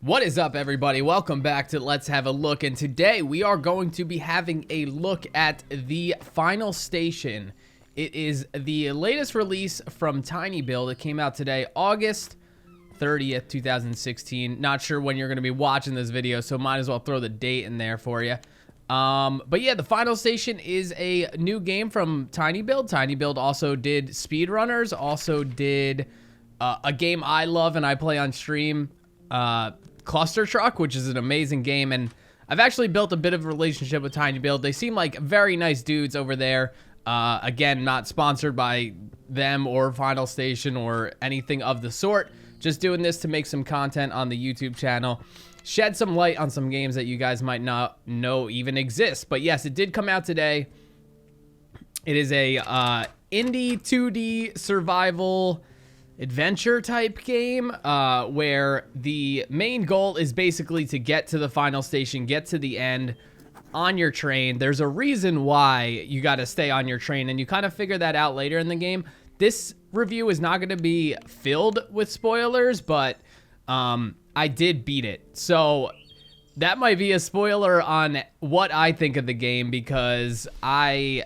What is up, everybody? Welcome back to Let's Have a Look, and today we are going to be having a look at the final station. It is the latest release from Tinybuild. It came out today, August 30th, 2016. Not sure when you're going to be watching this video, so might as well throw the date in there for you. But yeah, the final station is a new game from Tinybuild. Tinybuild also did Speedrunners, also did a game I love and I play on stream, Cluster Truck, which is an amazing game, and I've actually built a bit of a relationship with Tinybuild. They seem like very nice dudes over there. Again, not sponsored by them or Final Station or anything of the sort. Just doing this to make some content on the YouTube channel. Shed some light on some games that you guys might not know even exist. But yes, it did come out today. It is a indie 2D survival adventure type game where the main goal is basically to get to the final station, get to the end on your train. There's a reason why you got to stay on your train, and you kind of figure that out later in the game. This review is not going to be filled with spoilers, but I did beat it. So that might be a spoiler on what I think of the game, because I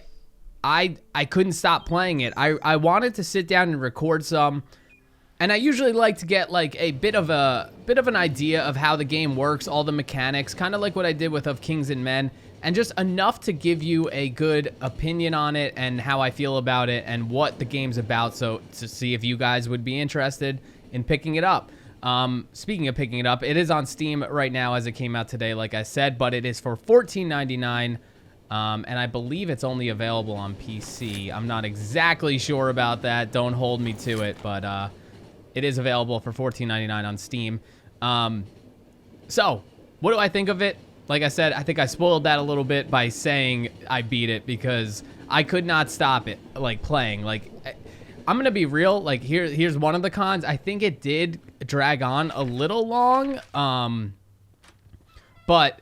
couldn't stop playing it. I wanted to sit down and record some. And I usually like to get like a bit of an idea of how the game works, all the mechanics, kind of like what I did with Of Kings and Men, and just enough to give you a good opinion on it and how I feel about it and what the game's about, so to see if you guys would be interested in picking it up. Speaking of picking it up, it is on Steam right now as it came out today, like I said, but it is for $14.99, and I believe it's only available on PC. I'm not exactly sure about that. Don't hold me to it, but it is available for $14.99 on Steam. So, what do I think of it? Like I said, I think I spoiled that a little bit by saying I beat it, because I could not stop it, like, playing. Like, I'm going to be real. Like, here's one of the cons. I think it did drag on a little long, but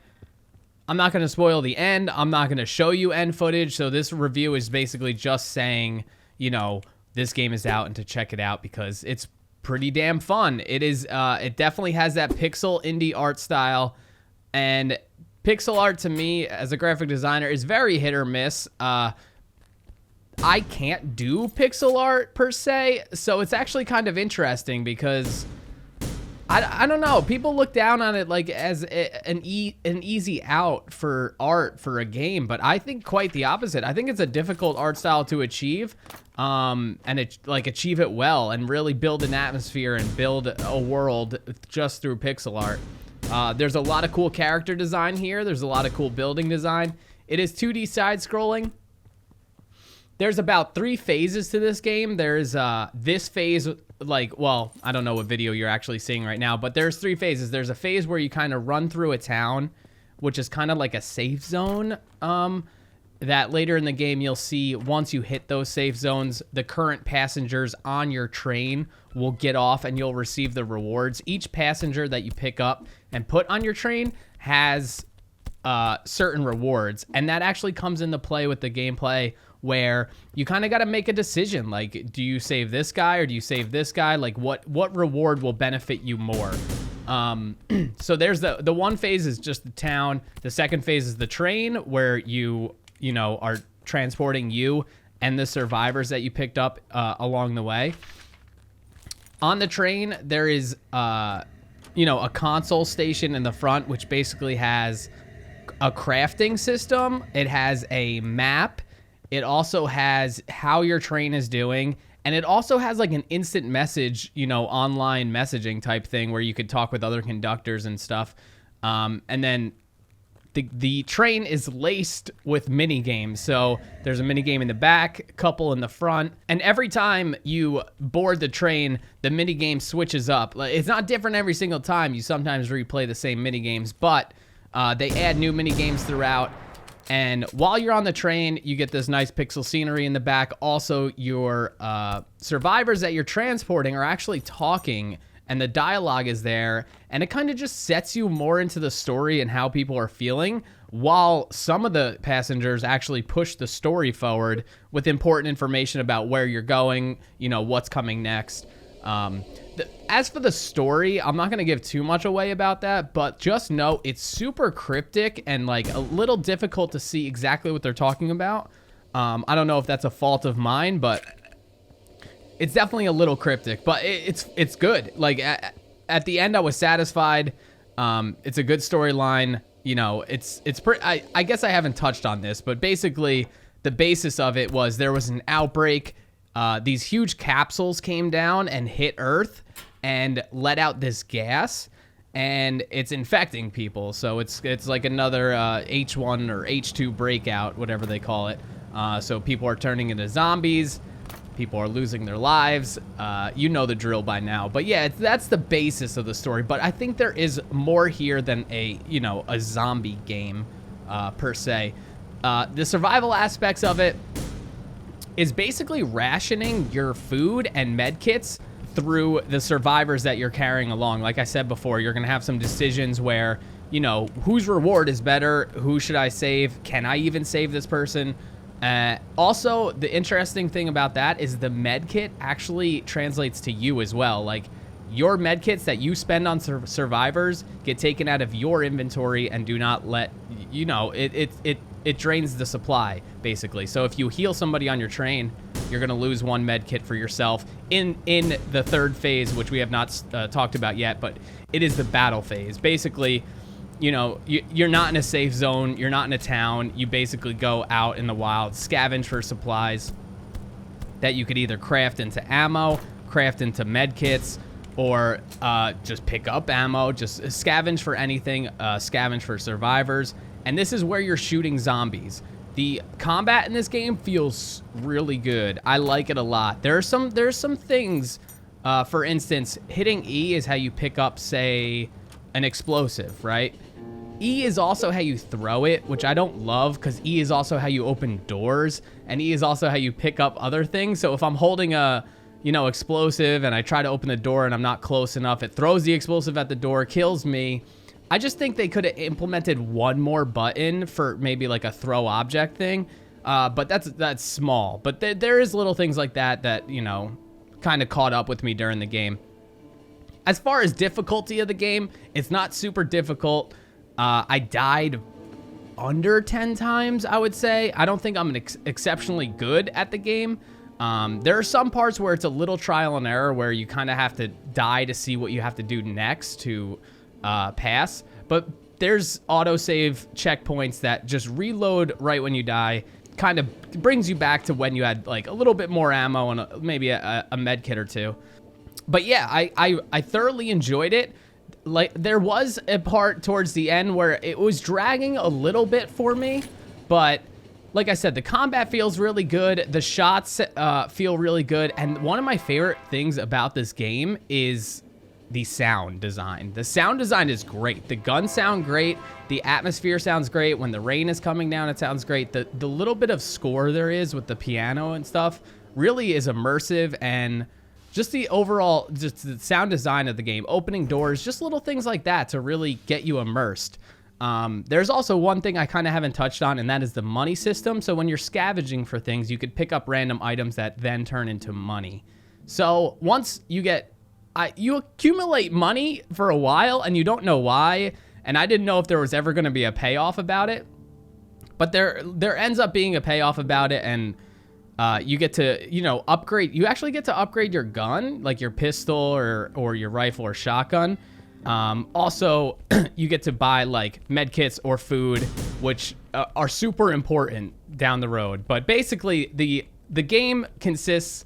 I'm not going to spoil the end. I'm not going to show you end footage. So this review is basically just saying, you know, this game is out and to check it out because it's pretty damn fun. It is. It definitely has that pixel indie art style, and pixel art to me as a graphic designer is very hit or miss. I can't do pixel art per se, so it's actually kind of interesting because I don't know. People look down on it like as an easy out for art for a game, but I think quite the opposite. I think it's a difficult art style to achieve, and achieve it well and really build an atmosphere and build a world just through pixel art. There's a lot of cool character design here. There's a lot of cool building design. It is 2D side scrolling. There's about 3 phases to this game. There's this phase, like, well, I don't know what video you're actually seeing right now, but there's 3 phases. There's a phase where you kind of run through a town, which is kind of like a safe zone, that later in the game you'll see once you hit those safe zones, the current passengers on your train will get off and you'll receive the rewards. Each passenger that you pick up and put on your train has certain rewards, and that actually comes into play with the gameplay, where you kind of got to make a decision. Like, do you save this guy or do you save this guy? Like, what reward will benefit you more? So there's the one phase is just the town. The second phase is the train, where you know, are transporting you and the survivors that you picked up along the way. On the train, there is, a console station in the front, which basically has a crafting system. It has a map. It also has how your train is doing. And it also has like an instant message, online messaging type thing where you could talk with other conductors and stuff. And then the train is laced with mini games. So there's a mini game in the back, a couple in the front, and every time you board the train, the mini game switches up. It's not different every single time. You sometimes replay the same mini games, but they add new mini games throughout. And while you're on the train, you get this nice pixel scenery in the back. Also, your survivors that you're transporting are actually talking, and the dialogue is there, and it kind of just sets you more into the story and how people are feeling, while some of the passengers actually push the story forward with important information about where you're going, what's coming next. As for the story, I'm not going to give too much away about that, but just know it's super cryptic and like a little difficult to see exactly what they're talking about. I don't know if that's a fault of mine, but it's definitely a little cryptic, but it's good. Like at the end, I was satisfied. It's a good storyline. You know, it's pretty. I guess I haven't touched on this, but basically the basis of it was there was an outbreak. These huge capsules came down and hit Earth and let out this gas, and it's infecting people. So it's like another H1 or H2 breakout, whatever they call it. So people are turning into zombies. People are losing their lives. You know the drill by now. But yeah, that's the basis of the story. But I think there is more here than a zombie game per se. The survival aspects of it is basically rationing your food and med kits through the survivors that you're carrying along. Like I said before, you're going to have some decisions where, whose reward is better? Who should I save? Can I even save this person? Also, the interesting thing about that is the med kit actually translates to you as well. Like, your med kits that you spend on survivors get taken out of your inventory and do not let, it drains the supply, basically. So if you heal somebody on your train, you're going to lose one med kit for yourself in the third phase, which we have not talked about yet, but it is the battle phase. Basically, you're not in a safe zone. You're not in a town. You basically go out in the wild, scavenge for supplies that you could either craft into ammo, craft into med kits, or just pick up ammo, just scavenge for anything, scavenge for survivors. And this is where you're shooting zombies. The combat in this game feels really good. I like it a lot. There's some things, for instance, hitting E is how you pick up, say, an explosive, right? E is also how you throw it, which I don't love, because E is also how you open doors, and E is also how you pick up other things. So if I'm holding a explosive and I try to open the door and I'm not close enough, it throws the explosive at the door, kills me. I just think they could have implemented one more button for maybe like a throw object thing, but that's small. But there is little things like that kind of caught up with me during the game. As far as difficulty of the game, it's not super difficult. I died under 10 times, I would say. I don't think I'm exceptionally good at the game. There are some parts where it's a little trial and error, where you kind of have to die to see what you have to do next to pass. But there's autosave checkpoints that just reload right when you die. Kind of brings you back to when you had like a little bit more ammo and maybe a med kit or two. But yeah, I thoroughly enjoyed it. Like, there was a part towards the end where it was dragging a little bit for me, but like I said, the combat feels really good. The shots feel really good. And one of my favorite things about this game is the sound design. The sound design is great. The guns sound great. The atmosphere sounds great. When the rain is coming down, it sounds great. The little bit of score there is with the piano and stuff really is immersive, and just the overall, just the sound design of the game, opening doors, just little things like that to really get you immersed. There's also one thing I kind of haven't touched on, and that is the money system. So when you're scavenging for things, you could pick up random items that then turn into money. So once you you accumulate money for a while, and you don't know why, and I didn't know if there was ever going to be a payoff about it, but there ends up being a payoff about it, and you get to, upgrade. You actually get to upgrade your gun, like your pistol or your rifle or shotgun. Also, you get to buy like med kits or food, which are super important down the road. But basically, the game consists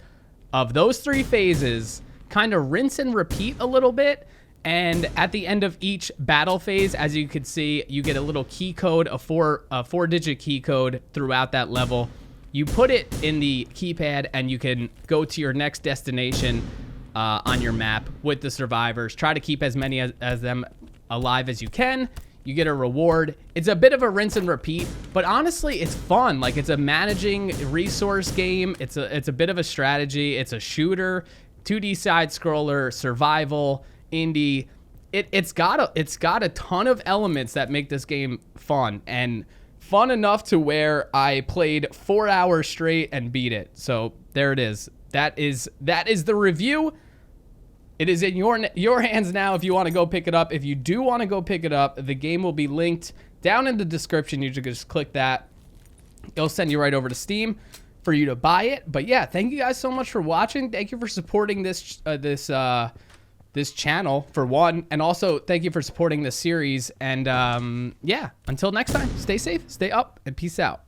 of those three phases, kind of rinse and repeat a little bit. And at the end of each battle phase, as you can see, you get a little key code, a four-digit key code throughout that level. You put it in the keypad, and you can go to your next destination on your map with the survivors. Try to keep as many as them alive as you can. You get a reward. It's a bit of a rinse and repeat, but honestly, it's fun. Like, it's a managing resource game. It's a bit of a strategy. It's a shooter, 2D side scroller, survival, indie. It's got a ton of elements that make this game fun, and fun enough to where I played 4 hours straight and beat it. So there it is. That is the review It is in your hands now if you want to go pick it up. If you do want to go pick it up, the game will be linked down in the description. You just click that. It'll send you right over to Steam for you to buy it. But yeah, thank you guys so much for watching. Thank you for supporting this this channel, for one, and also thank you for supporting this series. And yeah, until next time, stay safe, stay up, and peace out.